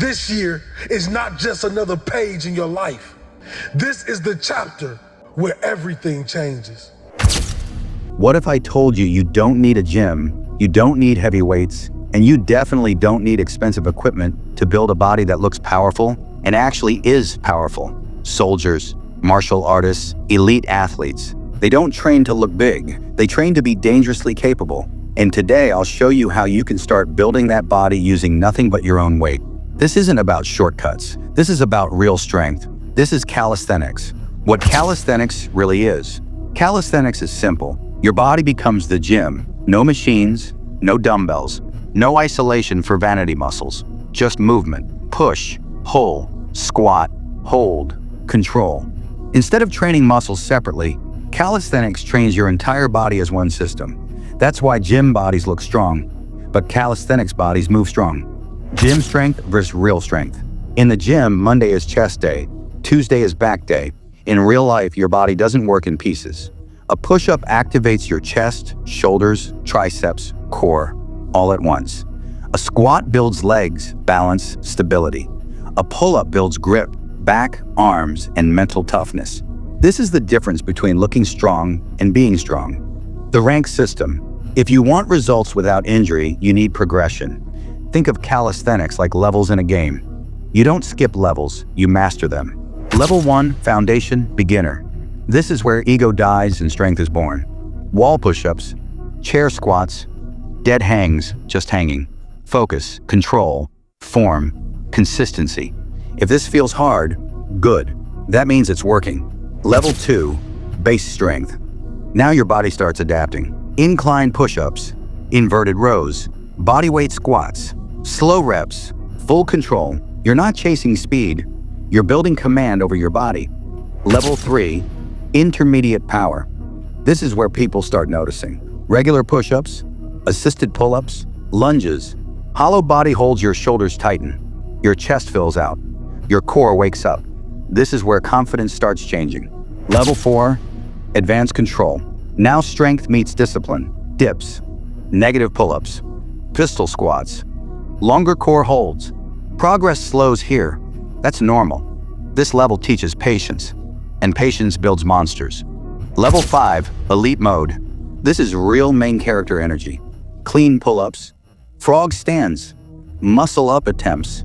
This year is not just another page in your life. This is the chapter where everything changes. What if I told you you don't need a gym, you don't need heavy weights, and you definitely don't need expensive equipment to build a body that looks powerful and actually is powerful? Soldiers, martial artists, elite athletes. They don't train to look big, they train to be dangerously capable. And today I'll show you how you can start building that body using nothing but your own weight. This isn't about shortcuts. This is about real strength. This is calisthenics. What calisthenics really is. Calisthenics is simple. Your body becomes the gym. No machines, no dumbbells, no isolation for vanity muscles. Just movement. Push, pull, squat, hold, control. Instead of training muscles separately, calisthenics trains your entire body as one system. That's why gym bodies look strong, but calisthenics bodies move strong. Gym strength versus real strength. In the gym, Monday is chest day, Tuesday is back day. In real life, your body doesn't work in pieces. A push-up activates your chest, shoulders, triceps, core, all at once. A squat builds legs, balance, stability. A pull-up builds grip, back, arms, and mental toughness. This is the difference between looking strong and being strong. The rank system. If you want results without injury, you need progression. Think of calisthenics like levels in a game. You don't skip levels, you master them. Level 1, foundation, beginner. This is where ego dies and strength is born. Wall push-ups, chair squats, dead hangs, just hanging. Focus, control, form, consistency. If this feels hard, good. That means it's working. Level 2, base strength. Now your body starts adapting. Incline push-ups, inverted rows, bodyweight squats, slow reps, full control. You're not chasing speed, you're building command over your body. Level 3, intermediate power. This is where people start noticing. Regular push-ups, assisted pull-ups, lunges. Hollow body holds, your shoulders tighten, your chest fills out, your core wakes up. This is where confidence starts changing. Level 4, advanced control. Now strength meets discipline. Dips, negative pull-ups, pistol squats, longer core holds. Progress slows here. That's normal. This level teaches patience, and patience builds monsters. Level 5, elite mode. This is real main character energy. Clean pull-ups, frog stands, muscle-up attempts.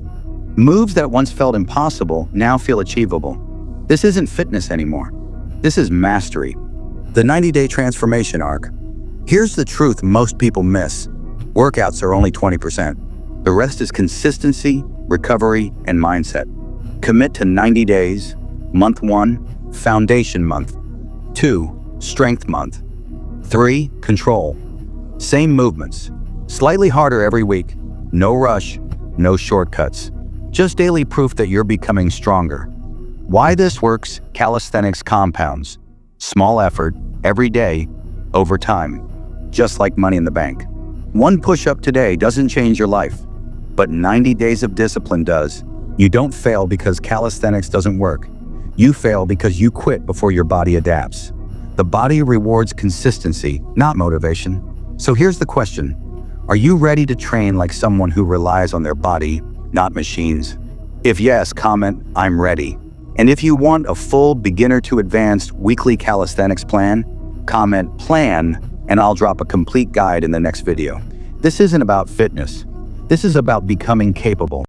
Moves that once felt impossible now feel achievable. This isn't fitness anymore. This is mastery. The 90-day transformation arc. Here's the truth most people miss. Workouts are only 20%. The rest is consistency, recovery, and mindset. Commit to 90 days. Month 1, foundation month. 2, strength month. 3, control. Same movements. Slightly harder every week. No rush, no shortcuts. Just daily proof that you're becoming stronger. Why this works? Calisthenics compounds. Small effort, every day, over time. Just like money in the bank. One push-up today doesn't change your life, but 90 days of discipline does. You don't fail because calisthenics doesn't work. You fail because you quit before your body adapts. The body rewards consistency, not motivation. So here's the question. Are you ready to train like someone who relies on their body, not machines? If yes, comment, I'm ready. And if you want a full beginner to advanced weekly calisthenics plan, comment plan, and I'll drop a complete guide in the next video. This isn't about fitness. This is about becoming capable.